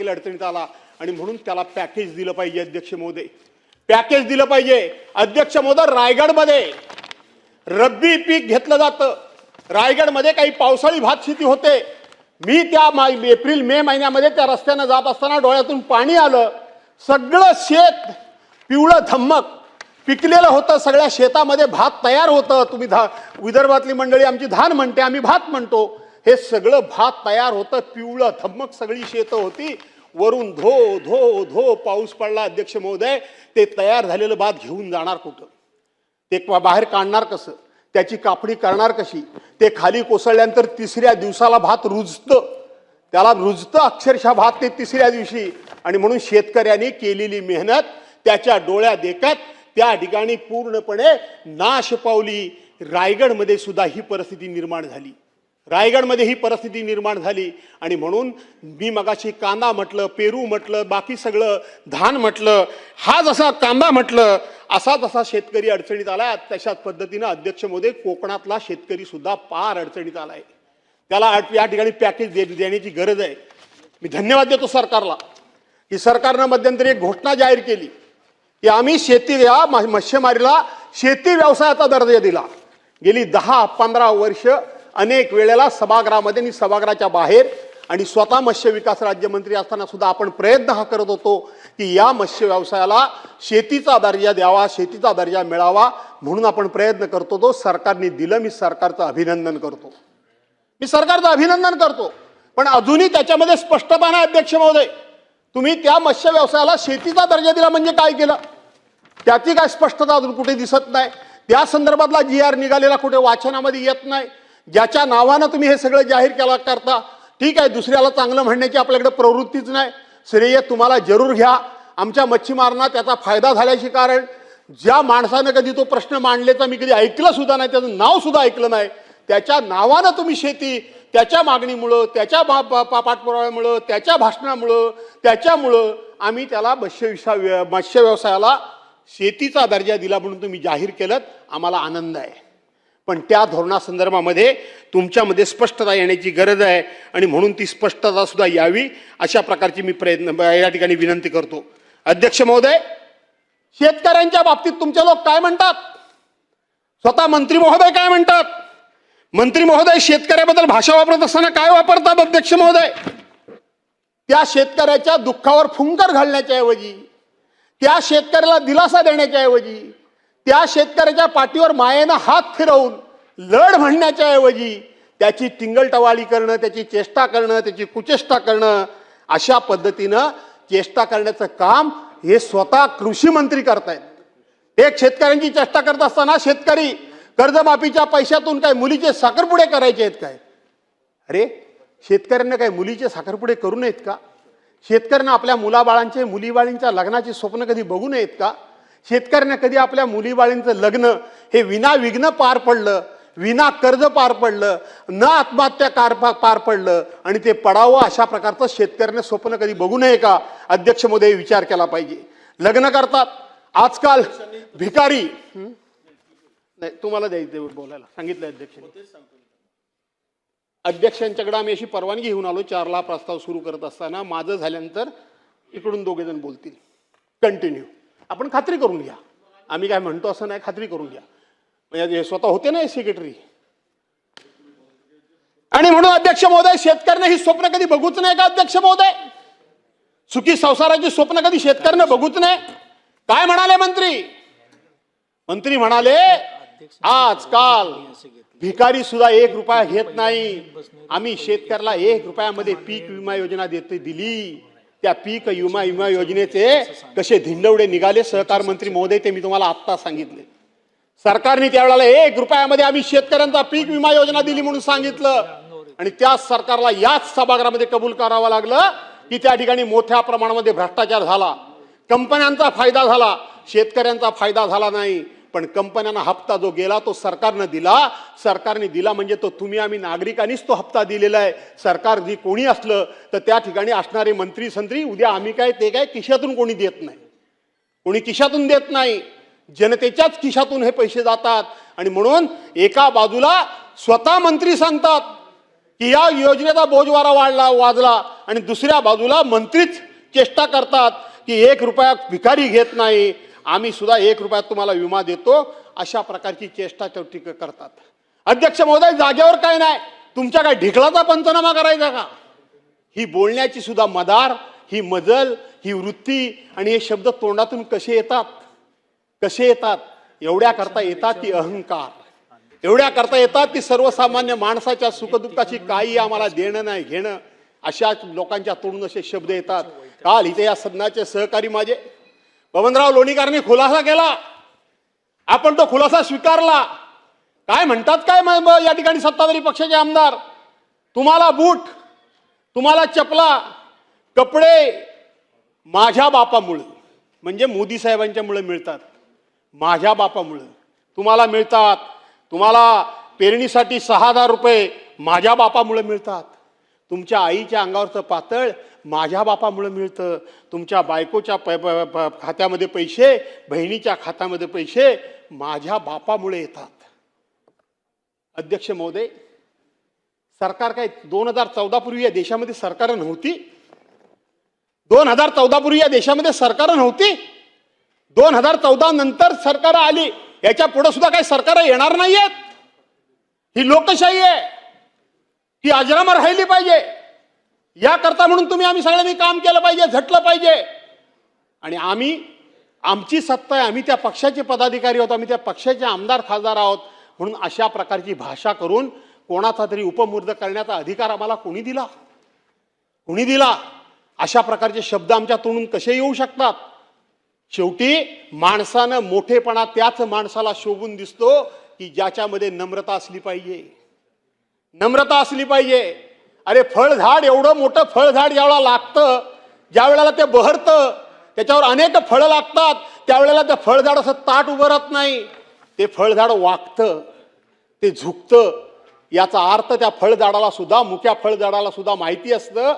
अडचणीत आला. आणि म्हणून त्याला पॅकेज दिलं पाहिजे अध्यक्ष महोदय, पॅकेज दिलं पाहिजे. अध्यक्ष महोदय, रायगडमध्ये रब्बी पीक घेतलं जातं, रायगडमध्ये काही पावसाळी भात शेती होते. मी त्या एप्रिल मे महिन्यामध्ये त्या रस्त्यानं जात असताना डोळ्यातून पाणी आलं. सगळं शेत पिवळं धम्मक पिकलेलं होतं, सगळ्या शेतामध्ये भात तयार होतं. तुम्ही विदर्भातली मंडळी आमची धान म्हणते, आम्ही भात म्हणतो. हे सगळं भात तयार होतं, पिवळं धम्मक सगळी शेतं होती. वरून धो धो धो पाऊस पडला. अध्यक्ष महोदय, ते तयार झालेलं भात घेऊन जाणार कुठं, ते बाहेर काढणार कसं, त्याची कापणी करणार कशी, ते खाली कोसळल्यानंतर 3ऱ्या दिवसाला भात रुजतं, त्याला रुजतं अक्षरशः भात ते 3ऱ्या दिवशी. आणि म्हणून शेतकऱ्यांनी केलेली मेहनत त्याच्या डोळ्या देखत त्या ठिकाणी पूर्णपणे नाश पावली. रायगडमध्ये सुद्धा ही परिस्थिती निर्माण झाली. रायगडमध्ये ही परिस्थिती निर्माण झाली आणि म्हणून मी मगाशी कांदा म्हटलं, पेरू म्हटलं, बाकी सगळं धान म्हटलं, हा जसा कांदा म्हटलं असा जसा शेतकरी अडचणीत आलाय तशाच पद्धतीनं अध्यक्ष महोदय कोकणातला शेतकरी सुद्धा फार अडचणीत आलाय. त्याला या ठिकाणी पॅकेज देण्याची गरज आहे. मी धन्यवाद देतो सरकारला की सरकारनं मध्यंतरी एक घोषणा जाहीर केली की आम्ही शेती या मत्स्यमारीला शेती व्यवसायाचा दर्जा दिला. गेली 10-15 वर्ष अनेक वेळेला सभागृहामध्ये आणि सभागृहाच्या बाहेर आणि स्वतः मत्स्य विकास राज्यमंत्री असताना सुद्धा आपण प्रयत्न हा करत होतो की या मत्स्य व्यवसायाला शेतीचा दर्जा द्यावा, शेतीचा दर्जा मिळावा म्हणून आपण प्रयत्न करतो. तो सरकारने दिलं. मी सरकारचं अभिनंदन करतो. पण अजूनही त्याच्यामध्ये स्पष्टता नाही अध्यक्ष महोदय. तुम्ही त्या मत्स्य व्यवसायाला शेतीचा दर्जा दिला म्हणजे काय केलं त्याची काय स्पष्टता अजून कुठे दिसत नाही. त्या संदर्भातला GR निघालेला कुठे वाचनामध्ये येत नाही. ज्याच्या नावानं तुम्ही हे सगळं जाहीर करता ठीक आहे. दुसऱ्याला चांगलं म्हणण्याची आपल्याकडे प्रवृत्तीच नाही. श्रेय तुम्हाला जरूर घ्या. आमच्या मच्छीमारांना त्याचा फायदा झाल्याचे कारण ज्या माणसानं कधी तो प्रश्न मांडलेचा मी कधी ऐकलं सुद्धा नाही, त्याचं नाव सुद्धा ऐकलं नाही, त्याच्या नावानं तुम्ही शेती, त्याच्या मागणीमुळं, त्याच्या पाठपुराव्यामुळं, त्याच्या भाषणामुळं, त्याच्यामुळं आम्ही त्याला मत्स्य व्यवसायाला शेतीचा दर्जा दिला म्हणून तुम्ही जाहीर केलं. आम्हाला आनंद आहे. पण त्या धोरणासंदर्भामध्ये तुमच्यामध्ये स्पष्टता येण्याची गरज आहे आणि म्हणून ती स्पष्टता सुद्धा यावी अशा प्रकारची मी या ठिकाणी विनंती करतो. अध्यक्ष महोदय, शेतकऱ्यांच्या बाबतीत तुमचे लोक काय म्हणतात, स्वतः मंत्री महोदय काय म्हणतात? मंत्री महोदय शेतकऱ्याबद्दल भाषा वापरत असताना काय वापरतात अध्यक्ष महोदय? त्या शेतकऱ्याच्या दुःखावर फुंकर घालण्याच्या ऐवजी, त्या शेतकऱ्याला दिलासा देण्याच्या ऐवजी, त्या शेतकऱ्याच्या पाठीवर मायेनं हात फिरवून लढ म्हणण्याच्या ऐवजी त्याची टिंगलटवाळी करणं, त्याची चेष्टा करणं, त्याची कुचेष्टा करणं, अशा पद्धतीनं चेष्टा करण्याचं काम हे स्वतः कृषी मंत्री करतायत. एक शेतकऱ्यांची चेष्टा करत असताना शेतकरी कर्जमाफीच्या पैशातून काय मुलीचे साखरपुडे करायचे आहेत काय? अरे शेतकऱ्यांना काय मुलीचे साखरपुडे करू नयेत का? शेतकऱ्यांना आपल्या मुलाबाळांचे मुलीबाळींच्या लग्नाची स्वप्न कधी बघू नयेत का? शेतकऱ्यांना कधी आपल्या मुलीबाळींचं लग्न हे विनाविघ्न पार पडलं, विना कर्ज पार पडलं, न आत्महत्या पार पडलं आणि ते पडावं अशा प्रकारचं शेतकऱ्याने स्वप्न कधी बघू नये का? अध्यक्ष महोदय विचार केला पाहिजे. लग्न करतात आजकाल भिकारी. नाही तुम्हाला द्यायचं बोलायला सांगितलं अध्यक्षांच्याकडे आम्ही अशी परवानगी घेऊन आलो. 4ला प्रस्ताव सुरू करत असताना माझं झाल्यानंतर इकडून 2 जण बोलतील. कंटिन्यू आपण खात्री करून घ्या. आम्ही काय म्हणतो असं नाही, खात्री करून घ्या. म्हणजे स्वतः होते ना सेक्रेटरी. आणि म्हणून अध्यक्ष महोदय शेतकऱ्यांना ही स्वप्न कधी बघूच नाही का अध्यक्ष महोदय? सुखी संसाराची स्वप्न कधी शेतकऱ्यांना बघूच नाही. काय म्हणाले मंत्री? मंत्री म्हणाले आजकाल भिकारी सुद्धा 1 रुपया घेत नाही. आम्ही शेतकऱ्याला 1 रुपयामध्ये पीक विमा योजना दिली. त्या पीक विमा योजनेचे कसे धिंडवडे निघाले सहकार मंत्री महोदय ते मी तुम्हाला आत्ता सांगितले. सरकारने त्यावेळेला 1 रुपयामध्ये आम्ही शेतकऱ्यांचा पीक विमा योजना दिली म्हणून सांगितलं आणि त्याच सरकारला याच सभागृहामध्ये कबूल करावं लागलं की त्या ठिकाणी मोठ्या प्रमाणामध्ये भ्रष्टाचार झाला, कंपन्यांचा फायदा झाला, शेतकऱ्यांचा फायदा झाला नाही. पण कंपन्यांना हप्ता जो गेला तो सरकारने दिला म्हणजे तो तुम्ही आम्ही नागरिकांनीच तो हप्ता दिलेला आहे. सरकार जी कोणी असलं तर त्या ठिकाणी असणारे मंत्री संत्री उद्या आम्ही काय ते काय खिशातून कोणी देत नाही, कोणी खिशातून देत नाही, जनतेच्याच खिशातून हे पैसे जातात. आणि म्हणून एका बाजूला स्वतः मंत्री सांगतात की या योजनेचा बोजवारा वाजला आणि दुसऱ्या बाजूला मंत्रीच चेष्टा करतात की 1 रुपया भिकारी घेत नाही, आम्ही सुद्धा 1 रुपयात तुम्हाला विमा देतो, अशा प्रकारची चेष्टा करतात. अध्यक्ष महोदय जागेवर काय नाही, तुमच्या काय ढिकलाचा पंचनामा करायचा का? ही बोलण्याची सुद्धा मदार, ही मजल, ही वृत्ती आणि हे शब्द तोंडातून कसे येतात? एवढ्या करता येतात की अहंकार, एवढ्या करता येतात की सर्वसामान्य माणसाच्या सुखदुःखाची काही आम्हाला देणं नाही घेणं, अशा लोकांच्या तोंडून असे शब्द येतात. काल इथे या सदनाचे सहकारी माझे बबनराव लोणीकरांनी खुलासा केला, आपण तो खुलासा स्वीकारला. काय म्हणतात काय या ठिकाणी सत्ताधारी पक्षाचे आमदार, तुम्हाला बूट, तुम्हाला चपला, कपडे माझ्या बापामुळे म्हणजे मोदी साहेबांच्या मुळे मिळतात, माझ्या बापामुळे तुम्हाला मिळतात. तुम्हाला पेरणीसाठी 6,000 रुपये माझ्या बापामुळे मिळतात. तुमच्या आईच्या अंगावरचं पातळ माझ्या बापामुळे मिळतं. तुमच्या बायकोच्या खात्यामध्ये पैसे, बहिणीच्या खात्यामध्ये पैसे माझ्या बापामुळे येतात. अध्यक्ष महोदय, सरकार काय 2014 पूर्वी या देशामध्ये सरकार नव्हती? 2014 पूर्वी या देशामध्ये सरकार नव्हती? 2014 नंतर सरकार आली. याच्या पुढे सुद्धा काही सरकार येणार नाहीयेत. ही लोकशाही आहे, ही अजरामर राहिली पाहिजे. याकरता म्हणून आम्ही सगळ्यांनी काम केलं पाहिजे, झटलं पाहिजे. आणि आमची सत्ता आहे, आम्ही त्या पक्षाचे पदाधिकारी आहोत, आम्ही त्या पक्षाचे आमदार खासदार आहोत. म्हणून अशा प्रकारची भाषा करून कोणाचा तरी उपमुर्द करण्याचा अधिकार आम्हाला कोणी दिला? कोणी दिला? अशा प्रकारचे शब्द आमच्या तोंडून कसे येऊ शकतात? शेवटी माणसानं मोठेपणा त्याच माणसाला शोभून दिसतो की ज्याच्यामध्ये नम्रता असली पाहिजे. नम्रता असली पाहिजे. अरे फळझाड, एवढं मोठं फळझाड ज्यावेळेला लागतं, ज्या वेळेला ते बहरतं, त्याच्यावर अनेक फळं लागतात, त्यावेळेला ते फळझाड असं ताट उभं राहत नाही. ते फळझाड वाकतं, ते झुकतं. याचा अर्थ त्या फळझाडाला सुद्धा, मुक्या फळझाडाला सुद्धा माहिती असतं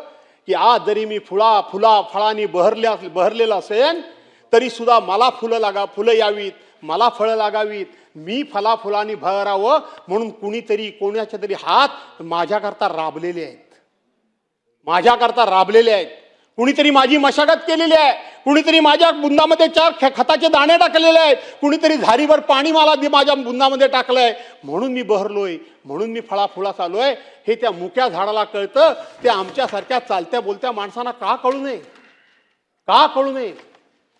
की आज जरी मी फळांनी बहरलेलं असेल तरी सुद्धा मला फुलं यावीत, मला फळं लागावीत, मी फुलांनी भरावं म्हणून कुणीतरी कोणाचे तरी हात माझ्याकरता राबलेले आहेत. माझ्याकरता राबलेले आहेत. कुणीतरी माझी मशागत केलेली आहे. कुणीतरी माझ्या बुंदामध्ये 4 खताचे दाणे टाकलेले आहेत. कुणीतरी झारीभर पाणी मला माझ्या बुंदामध्ये टाकलंय. म्हणून मी बहरलोय, म्हणून मी फळाफुलास आलोय. हे त्या मुक्या झाडाला कळतं. ते आमच्यासारख्या चालत्या बोलत्या माणसांना का कळू नये? का कळू नये?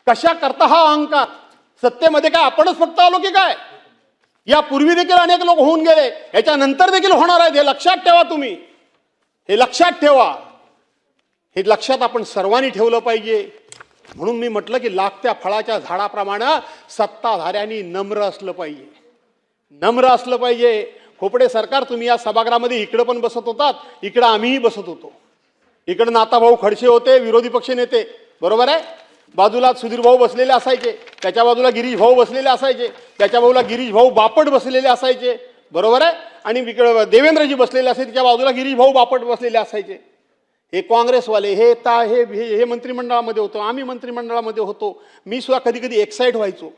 कशा करता हा अहंकार? सत्तेमध्ये काय आपणच फक्त आलो की काय? यापूर्वी देखील अनेक लोक होऊन गेले, याच्यानंतर देखील होणार आहेत. हे लक्षात ठेवा तुम्ही. हे लक्षात ठेवा. हे लक्षात आपण सर्वांनी ठेवलं पाहिजे. म्हणून मी म्हटलं की लागत्या फळाच्या झाडाप्रमाणे सत्ताधाऱ्यांनी नम्र असलं पाहिजे. नम्र असलं पाहिजे. खोपडे सरकार, तुम्ही या सभागृहामध्ये इकडं पण बसत होतात, इकडं आम्हीही बसत होतो. इकडं नाताभाऊ खडसे होते, विरोधी पक्ष नेते, बरोबर आहे. बाजूला सुधीर भाऊ बसलेले असायचे, त्याच्या बाजूला गिरीश भाऊ बसलेले असायचे, त्याच्या बाजूला गिरीश भाऊ बापट बसलेले असायचे, बरोबर आहे. आणि इकडे देवेंद्रजी बसलेले असायचे, त्याच्या बाजूला गिरीश भाऊ बापट बसलेले असायचे. हे काँग्रेसवाले, हे मंत्रिमंडळामध्ये होतो, आम्ही मंत्रिमंडळामध्ये होतो. मी सुद्धा कधी कधी एक्साइट व्हायचो.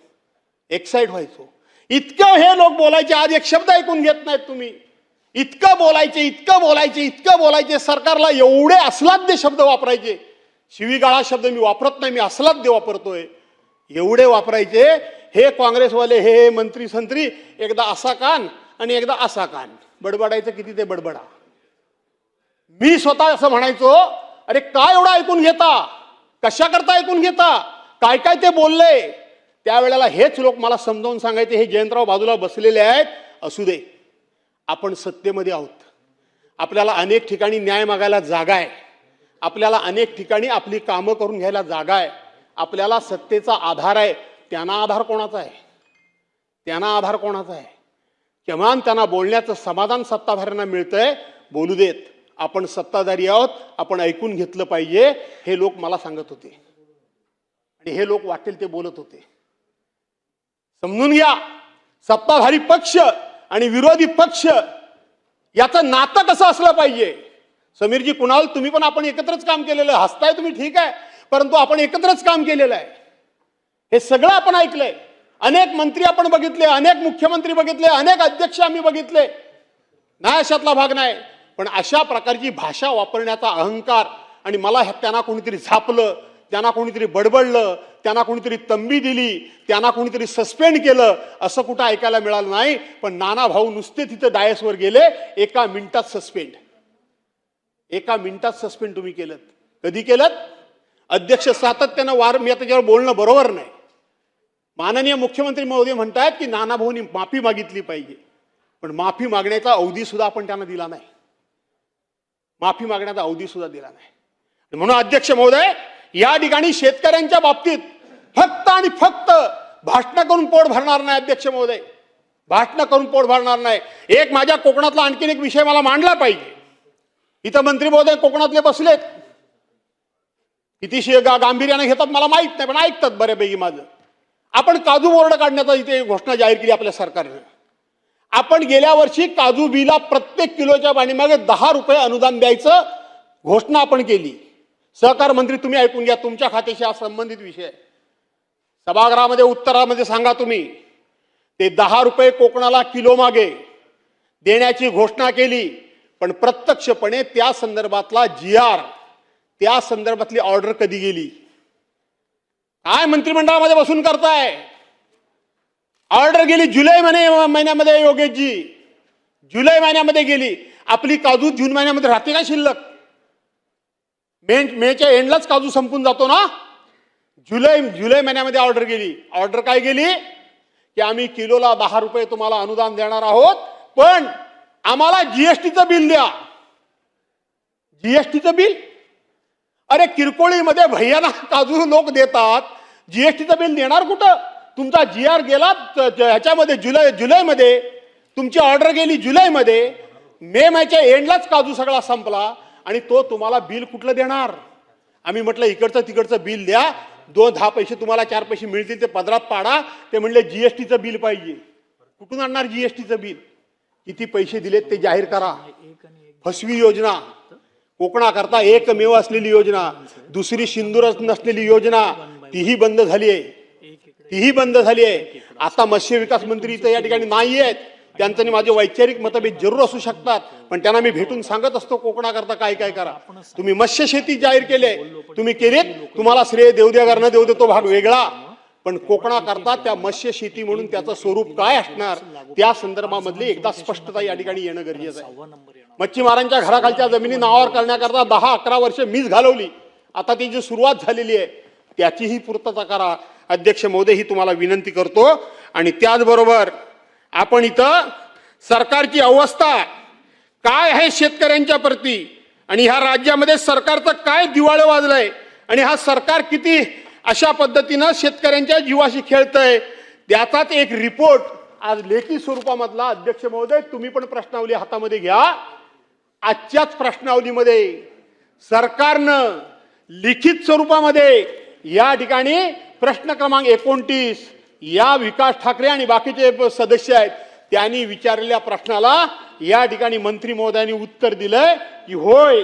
इतकं हे लोक बोलायचे, आज एक शब्द ऐकून घेत नाहीत तुम्ही. इतकं बोलायचे, सरकारला एवढे अस्लाद्य शब्द वापरायचे. शिवीगाळा शब्द मी वापरत नाही, मी अस्लाद्य वापरतोय. एवढे वापरायचे हे काँग्रेसवाले, हे मंत्री संत्री. एकदा असा कान आणि एकदा असा कान. बडबडायचं किती ते बडबडा. मी स्वतः असं म्हणायचो, अरे काय एवढं ऐकून घेता? कशा करता ऐकून घेता? काय काय ते बोलले. त्यावेळेला हेच लोक मला समजावून सांगायचे, हे जयंतराव बाजूला बसलेले आहेत, असू दे, आपण सत्तेमध्ये आहोत. आपल्याला अनेक ठिकाणी न्याय मागायला जागा आहे. आपल्याला अनेक ठिकाणी आपली कामं करून घ्यायला जागा आहे. आपल्याला सत्तेचा आधार आहे. त्यांना आधार कोणाचा आहे? किमान त्यांना बोलण्याचं समाधान सत्ताधाऱ्यांना मिळतंय. बोलू देत, आपण सत्ताधारी आहोत, आपण ऐकून घेतलं पाहिजे. हे लोक मला सांगत होते आणि हे लोक वाटेल ते बोलत होते. समजून घ्या, सत्ताधारी पक्ष आणि विरोधी पक्ष याचं नातं कसं असलं पाहिजे. समीरजी, कुणाल, तुम्ही पण आपण एकत्रच काम केलेलं आहे. हसताय तुम्ही, ठीक आहे, परंतु आपण एकत्रच काम केलेलं आहे. हे सगळं आपण ऐकलंय. अनेक मंत्री आपण बघितले, अनेक मुख्यमंत्री बघितले, अनेक अध्यक्ष आम्ही बघितले. नाही अशातला भाग नाही. पण अशा प्रकारची भाषा वापरण्याचा अहंकार, आणि मला त्यांना कोणीतरी झापलं, त्यांना कोणीतरी बडबडलं, त्यांना कोणीतरी तंबी दिली, त्यांना कोणीतरी सस्पेंड केलं, असं कुठं ऐकायला मिळालं नाही. पण नाना भाऊ नुसते तिथं डायसवर गेले, 1 मिनिटात सस्पेंड. 1 मिनिटात सस्पेंड तुम्ही केलं. कधी केलं? अध्यक्ष सातत्यानं मी त्याच्यावर बोलणं बरोबर नाही. माननीय मुख्यमंत्री महोदय म्हणतात की नाना भाऊनी माफी मागितली पाहिजे, पण माफी मागण्याचा अवधी सुद्धा आपण त्यांना दिला नाही. म्हणून अध्यक्ष महोदय, या ठिकाणी शेतकऱ्यांच्या बाबतीत फक्त आणि फक्त भाषण करून पोट भरणार नाही. अध्यक्ष महोदय, भाषण करून पोट भरणार नाही. एक माझ्या कोकणातला आणखीन एक विषय मला मांडला पाहिजे. इथं मंत्री महोदय कोकणातले बसलेत, किती गांभीर्याने घेतात मला माहित नाही, पण ऐकतात बऱ्यापैकी माझं. आपण काजू बोर्ड काढण्याचा इथे घोषणा जाहीर केली आपल्या सरकारने. आपण गेल्या वर्षी काजू बिला प्रत्येक किलोच्या पाणीमागे 10 रुपये अनुदान द्यायचं घोषणा आपण केली. सहकार मंत्री तुम्ही ऐकून घ्या, तुमच्या खात्याशी हा संबंधित विषय आहे. सभागृहामध्ये उत्तरामध्ये सांगा तुम्ही. ते 10 रुपये कोकणाला किलो मागे देण्याची घोषणा केली, पण प्रत्यक्षपणे त्या संदर्भातला GR, त्या संदर्भातली ऑर्डर कधी गेली? काय मंत्रिमंडळामध्ये बसून करताय? ऑर्डर गेली जुलै महिन्यामध्ये. योगेशजी, जुलै महिन्यामध्ये गेली. आपली काजू जून महिन्यामध्ये राहते का शिल्लक? मेच्या एंडलाच काजू संपून जातो ना. जुलै महिन्यामध्ये ऑर्डर गेली. ऑर्डर काय गेली की आम्ही किलोला 10 रुपये तुम्हाला अनुदान देणार आहोत, पण आम्हाला जीएसटीचं बिल द्या. जीएसटीचं बिल? अरे किरकोळीमध्ये भैयाना काजू लोक देतात, जीएसटीचं बिल देणार कुठं? तुमचा GR गेला ह्याच्यामध्ये जुलैमध्ये, तुमची ऑर्डर गेली जुलैमध्ये. मे महिन्याच्या एंडलाच काजू सगळा संपला आणि तो तुम्हाला बिल कुठलं देणार? आम्ही म्हटलं इकडचं तिकडचं बिल द्या, 2-10 पैसे तुम्हाला 4 पैसे मिळतील ते पदरात पाडा. ते म्हणले जीएसटीचं बिल पाहिजे. कुठून आणणार जीएसटीचं बिल? किती पैसे दिलेत ते जाहीर करा. फसवी योजना, कोकणाकरता एकमेव असलेली योजना, दुसरी सिंदूरच नसलेली योजना, तीही बंद झाली आहे. तीही बंद झाली आहे. आता मत्स्य विकास मंत्री इथं या ठिकाणी नाही आहेत. त्यांचं माझे वैचारिक मतभेद जरूर असू शकतात, पण त्यांना मी भेटून सांगत असतो कोकणाकरता काय काय करा. तुम्ही मत्स्य शेती जाहीर केले, तुम्ही केलीत, तुम्हाला श्रेय देऊ द्या न देऊ दे तो भाग वेगळा, पण कोकणाकरता त्या मत्स्य शेती म्हणून त्याचं स्वरूप काय असणार त्या संदर्भामधली एकदा स्पष्टता या ठिकाणी येणं गरजेचं आहे. मच्छीमारांच्या घराखालच्या जमिनी नावावर करण्याकरता 10-11 वर्ष मीच घालवली. आता ती जी सुरुवात झालेली आहे त्याचीही पूर्तता करा. अध्यक्ष महोदय, ही तुम्हाला विनंती करतो. आणि त्याचबरोबर आपण इथं सरकारची अवस्था काय आहे शेतकऱ्यांच्या प्रती, आणि ह्या राज्यामध्ये सरकारचं काय दिवाळं वाजलंय, आणि हा सरकार किती अशा पद्धतीनं शेतकऱ्यांच्या जीवाशी खेळतंय, त्याचाच एक रिपोर्ट आज लेखी स्वरूपामधला. अध्यक्ष महोदय, तुम्ही पण प्रश्नावली हातामध्ये घ्या. आजच्याच प्रश्नावलीमध्ये सरकारनं लिखित स्वरूपामध्ये या ठिकाणी प्रश्न क्रमांक 29 या विकास ठाकरे आणि बाकीचे सदस्य आहेत त्यांनी विचारलेल्या प्रश्नाला या ठिकाणी मंत्री महोदयांनी उत्तर दिलंय की होय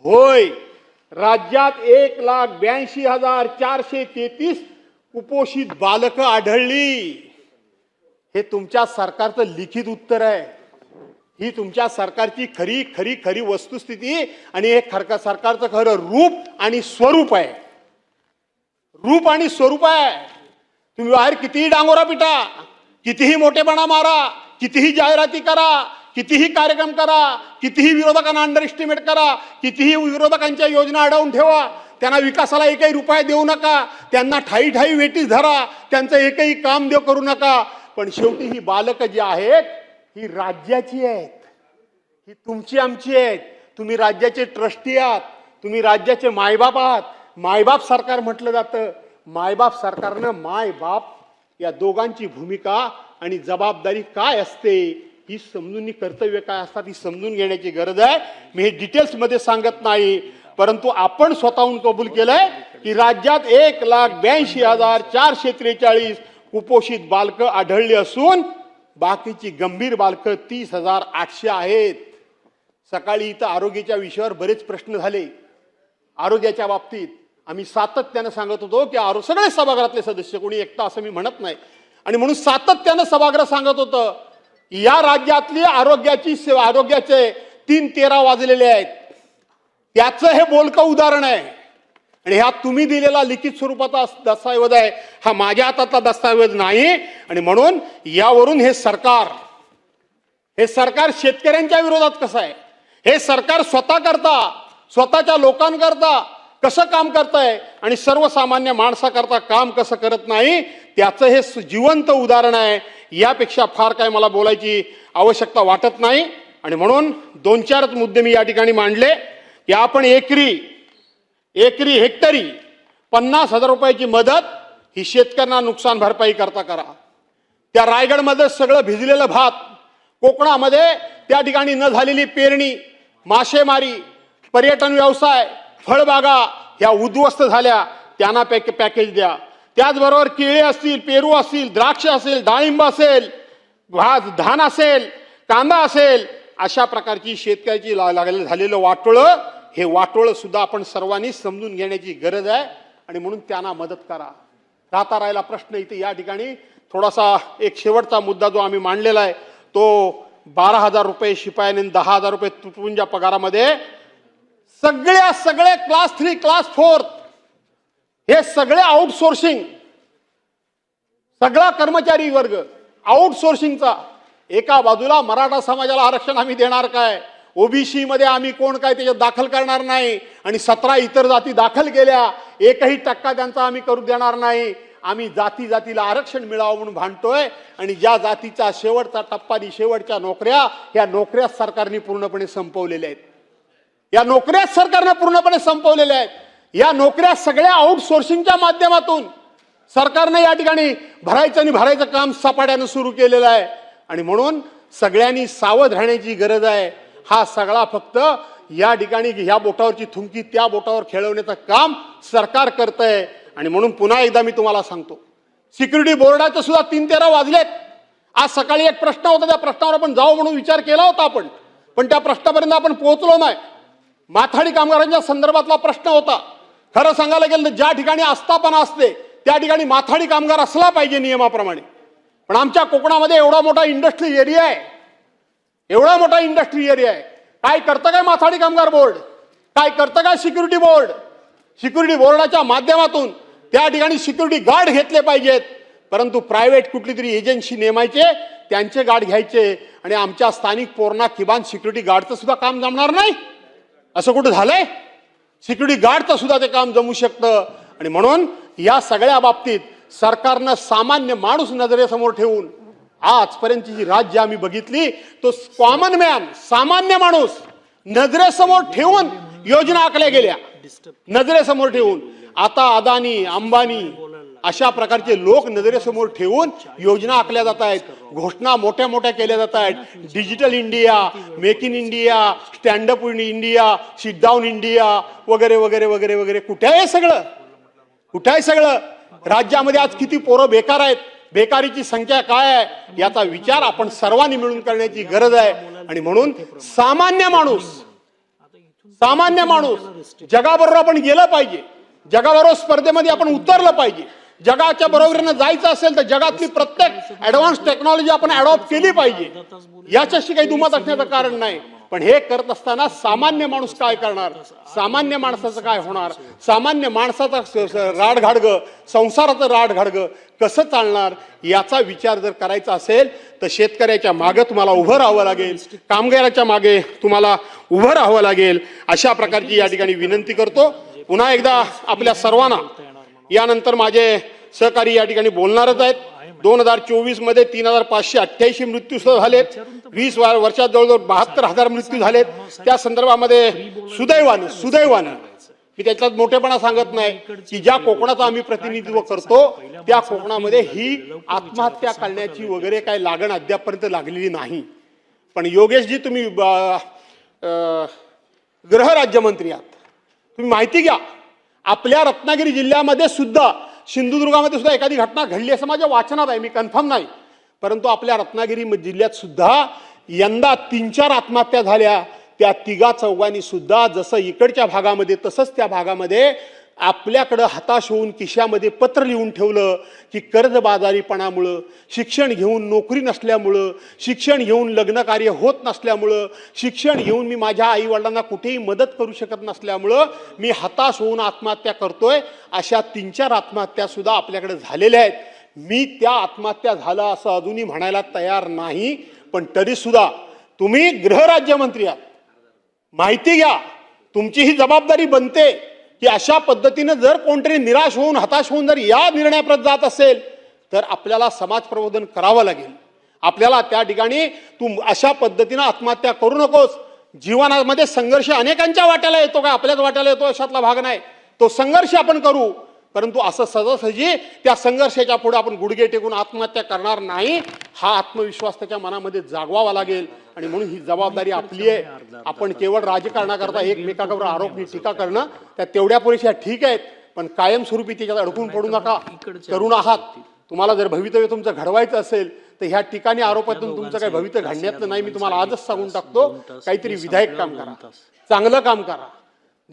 होय राज्यात 1,82,433 कुपोषित बालकं आढळली. हे तुमच्या सरकारचं लिखित उत्तर आहे. ही तुमच्या सरकारची खरी खरी खरी वस्तुस्थिती आणि हे सरकारचं खरं रूप आणि स्वरूप आहे. रूप आणि स्वरूप आहे. तुम्ही बाहेर कितीही डांगोरा पिटा, कितीही मोठेपणा मारा, कितीही जाहिराती करा, कितीही कार्यक्रम करा, कितीही विरोधकांना अंडर एस्टिमेट करा, कितीही विरोधकांच्या योजना अडवून ठेवा, त्यांना विकासाला एकही रुपया देऊ नका, त्यांना ठाई ठाई वेटीस धरा, त्यांचं एकही काम करू नका, पण शेवटी ही बालकं जी आहेत ही राज्याची आहेत, ही तुमची आमची आहेत. तुम्ही राज्याचे ट्रस्टी आहात, तुम्ही राज्याचे मायबाप आहात. मायबाप सरकार म्हटलं जातं. मायबाप सरकारनं मायबाप या दोघांची भूमिका आणि जबाबदारी काय असते ही समजून, कर्तव्य काय असतात ही समजून घेण्याची गरज आहे. मी हे डिटेल्समध्ये सांगत नाही, परंतु आपण स्वतःहून कबूल केलंय की राज्यात 1,82,443 कुपोषित बालकं आढळली असून बाकीची गंभीर बालकं 30,800 आहेत. सकाळी इथं आरोग्याच्या विषयावर बरेच प्रश्न झाले. आरोग्याच्या बाबतीत आम्ही सातत्यानं सांगत होतो की सगळे सभागृहातले सदस्य, कोणी एकटा असं मी म्हणत नाही, आणि म्हणून सातत्यानं सभागृह सांगत होतं या राज्यातली आरोग्याचे 3-13 वाजलेले आहेत. त्याचं हे बोलकं उदाहरण आहे. आणि हा तुम्ही दिलेला लिखित स्वरूपाचा दस्तऐवज आहे, हा माझ्या हातातला दस्तऐवज नाही. आणि म्हणून यावरून हे सरकार शेतकऱ्यांच्या विरोधात कसं आहे, हे सरकार स्वतःच्या लोकांकरता कसं काम करतंय आणि सर्वसामान्य माणसाकरता काम कसं करत नाही, त्याचं हे जिवंत उदाहरण आहे. यापेक्षा फार काय मला बोलायची आवश्यकता वाटत नाही. आणि म्हणून 2-4 मुद्दे मी या ठिकाणी मांडले की आपण हेक्टरी 50,000 रुपयाची मदत ही शेतकऱ्यांना नुकसान भरपाई करता करा. त्या रायगडमध्ये सगळं भिजलेलं भात, कोकणामध्ये त्या ठिकाणी न झालेली पेरणी, मासेमारी, पर्यटन व्यवसाय, फळबागा ह्या उद्ध्वस्त झाल्या, त्यांना पॅकेज द्या. त्याचबरोबर केळी असतील, पेरू असतील, द्राक्ष असेल, डाळिंब असेल, धान असेल, कांदा असेल, अशा प्रकारची शेतकऱ्याची झालेलं वाटोळं, हे वाटोळं सुद्धा आपण सर्वांनी समजून घेण्याची गरज आहे आणि म्हणून त्यांना मदत करा. राहिला प्रश्न इथे या ठिकाणी थोडासा एक शेवटचा मुद्दा जो आम्ही मांडलेला आहे तो 12,000 रुपये शिपायाने 10,000 रुपये तुटपुंजा पगारामध्ये सगळे क्लास 3 क्लास 4 हे सगळे आउटसोर्सिंग, सगळा कर्मचारी वर्ग आउटसोर्सिंगचा. एका बाजूला मराठा समाजाला आरक्षण आम्ही देणार काय, ओबीसी मध्ये आम्ही कोण काय त्याच्यात दाखल करणार नाही आणि 17 इतर जाती दाखल केल्या, 1% त्यांचा आम्ही करू देणार नाही. आम्ही जाती जातीला आरक्षण मिळावं म्हणून भांडतोय आणि ज्या जातीचा शेवटचा टप्पा शेवटच्या नोकऱ्या, या नोकऱ्या सरकारने पूर्णपणे संपवलेल्या आहेत. या नोकऱ्या सरकारने पूर्णपणे संपवलेल्या आहेत. या नोकऱ्या सगळ्या आउटसोर्सिंगच्या माध्यमातून सरकारने या ठिकाणी भरायचं काम सपाट्यानं सुरू केलेलं आहे आणि म्हणून सगळ्यांनी सावध राहण्याची गरज आहे. हा सगळा फक्त या ठिकाणी ह्या बोटावरची थुंकी त्या बोटावर खेळवण्याचं काम सरकार करतंय आणि म्हणून पुन्हा एकदा मी तुम्हाला सांगतो, सिक्युरिटी बोर्डाचे सुद्धा 3:13 वाजलेत. आज सकाळी एक प्रश्न होता, त्या प्रश्नावर आपण जाऊ म्हणून विचार केला होता आपण, पण त्या प्रश्नापर्यंत आपण पोहोचलो नाही. माथाडी कामगारांच्या संदर्भातला प्रश्न होता. खरं सांगायला गेलं तर ज्या ठिकाणी आस्थापना असते त्या ठिकाणी माथाडी कामगार असला पाहिजे नियमाप्रमाणे, पण आमच्या कोकणामध्ये एवढा मोठा इंडस्ट्री एरिया आहे, एवढा मोठा इंडस्ट्री एरिया आहे. काय करतं काय माथाडी कामगार बोर्ड, काय करतं काय सिक्युरिटी बोर्ड? सिक्युरिटी बोर्डाच्या माध्यमातून त्या ठिकाणी सिक्युरिटी गार्ड घेतले पाहिजेत, परंतु प्रायव्हेट कुठली तरी एजन्सी नेमायचे, त्यांचे गार्ड घ्यायचे आणि आमच्या स्थानिक पोरणा किमान सिक्युरिटी गार्डचं सुद्धा काम जमणार नाही. असं कुठं झालंय? सिक्युरिटी गार्डचं सुद्धा ते काम जमू शकतं आणि म्हणून या सगळ्या बाबतीत सरकारनं सामान्य माणूस नजरेसमोर ठेवून आजपर्यंतची जी राज्य आम्ही बघितली तो कॉमन मॅन, सामान्य माणूस नजरेसमोर ठेवून योजना आखल्या गेल्या, नजरेसमोर ठेवून. आता अदानी, अंबानी अशा प्रकारचे लोक नजरेसमोर ठेवून योजना आखल्या जात आहेत, घोषणा मोठ्या मोठ्या केल्या जात आहेत. Digital India, make in India, stand up India, sit down India वगैरे वगैरे वगैरे वगैरे. कुठे आहे सगळं? कुठे आहे सगळं? राज्यामध्ये आज किती पोरं बेकार आहेत, बेकारीची संख्या काय आहे याचा विचार आपण सर्वांनी मिळून करण्याची गरज आहे आणि म्हणून सामान्य माणूस जगाबरोबर आपण गेलं पाहिजे, जगाबरोबर स्पर्धेमध्ये आपण उतरलं पाहिजे. जगाच्या बरोबरीनं जायचं असेल तर जगातली प्रत्येक ऍडव्हान्स टेक्नॉलॉजी आपण अडॉप्ट केली पाहिजे, याच्याशी काही दुमत असण्याचं कारण नाही. पण हे करत असताना सामान्य माणूस काय करणार, सामान्य माणसाचं काय होणार, सामान्य माणसाचा राडघाडगं, संसाराचं राडघाडगं कसं चालणार याचा विचार जर करायचा असेल तर शेतकऱ्याच्या मागे तुम्हाला उभं राहावं लागेल, कामगाराच्या मागे तुम्हाला उभं राहावं लागेल. अशा प्रकारची या ठिकाणी विनंती करतो. पुन्हा एकदा आपल्या सर्वांना, यानंतर माझे सहकारी या ठिकाणी बोलणारच आहेत. 2024 मध्ये 3,588 मृत्यू झालेत, 20 वर्षात जवळजवळ 72,000 मृत्यू झालेत. त्या संदर्भामध्ये सुदैवानं मी त्याच्यात मोठेपणा सांगत नाही की ज्या कोकणाचं आम्ही प्रतिनिधित्व करतो त्या कोकणामध्ये ही आत्महत्या करण्याची वगैरे काही लागण अद्यापपर्यंत लागलेली नाही. पण योगेशजी, तुम्ही गृहराज्यमंत्री आहात, तुम्ही माहिती घ्या, आपल्या रत्नागिरी जिल्ह्यामध्ये सुद्धा, सिंधुदुर्गामध्ये सुद्धा एखादी घटना घडली असं माझ्या वाचनात आहे, मी कन्फर्म नाही, परंतु आपल्या रत्नागिरी जिल्ह्यात सुद्धा यंदा 3-4 आत्महत्या झाल्या. त्या 3-4 सुद्धा जसं इकडच्या भागामध्ये तसंच त्या भागामध्ये आपल्याकडं हताश होऊन खिशामध्ये पत्र लिहून ठेवलं की कर्जबाजारीपणामुळं, शिक्षण घेऊन नोकरी नसल्यामुळं, शिक्षण घेऊन लग्न कार्य होत नसल्यामुळं, शिक्षण घेऊन मी माझ्या आईवडिलांना कुठेही मदत करू शकत नसल्यामुळं मी हताश होऊन आत्महत्या करतोय. अशा 3-4 आत्महत्या सुद्धा आपल्याकडे झालेल्या आहेत. मी त्या आत्महत्या झाला असं अजूनही म्हणायला तयार नाही, पण तरी सुद्धा तुम्ही गृहराज्यमंत्री आहात, माहिती घ्या, तुमची ही जबाबदारी बनते की अशा पद्धतीने जर कोणतरी निराश होऊन हताश होऊन जर या निर्णयाप्रत जात असेल तर आपल्याला समाज प्रबोधन करावं लागेल. आपल्याला त्या ठिकाणी तू अशा पद्धतीने आत्महत्या करू नकोस. जीवनामध्ये संघर्ष अनेकांच्या वाट्याला येतो, काय आपल्याच वाट्याला येतो अशातला भाग नाही. तो संघर्ष आपण करू, परंतु असं सहजासहजी त्या संघर्षाच्या पुढे आपण गुडघे टेकून आत्महत्या करणार नाही. हा आत्मविश्वास त्याच्या मनामध्ये जागवावा लागेल आणि म्हणून ही जबाबदारी आपली आहे. आपण केवळ राजकारणाकरता एकमेकांवर आरोप टीका करणं त्या तेवढ्या पुरेशा ठीक आहेत, पण कायमस्वरूपी त्याच्यात अडकून पडू नका. तरुण आहात, तुम्हाला जर भवितव्य तुमचं घडवायचं असेल तर ह्या ठिकाणी आरोपातून तुमचं काही भविष्य घडण्यातलं नाही. मी तुम्हाला आजच सांगून टाकतो, काहीतरी विधायक काम करा, चांगलं काम करा,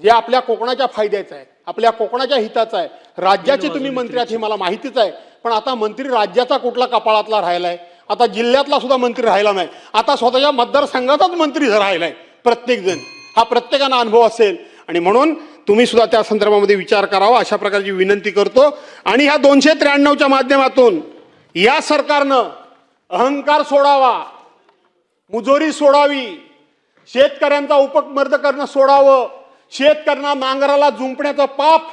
जे आपल्या कोकणाच्या फायद्याचं आहे, आपल्या कोकणाच्या हिताचं आहे. राज्याचे तुम्ही मंत्री आहात हे मला माहितीच आहे, पण आता मंत्री राज्याचा कुठला कपाळातला राहिलाय, आता जिल्ह्यातला सुद्धा मंत्री राहिला नाही, आता स्वतःच्या मतदारसंघाचाच मंत्री राहिलाय प्रत्येक जण. हा प्रत्येकाला अनुभव असेल आणि म्हणून तुम्ही सुद्धा त्या संदर्भामध्ये विचार करावा अशा प्रकारची विनंती करतो. आणि ह्या 293च्या माध्यमातून या सरकारनं अहंकार सोडावा, मुजोरी सोडावी, शेतकऱ्यांचा उपमर्द करणं सोडावं, शेतकऱ्यांना नांगराला जुंपण्याचं पाप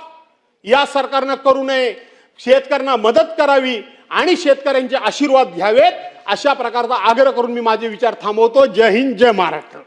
या सरकारनं करू नये, शेतकऱ्यांना मदत करावी आणि शेतकऱ्यांचे आशीर्वाद घ्यावेत अशा प्रकारचा आग्रह करून मी माझे विचार थांबवतो. जय हिंद, जय महाराष्ट्र.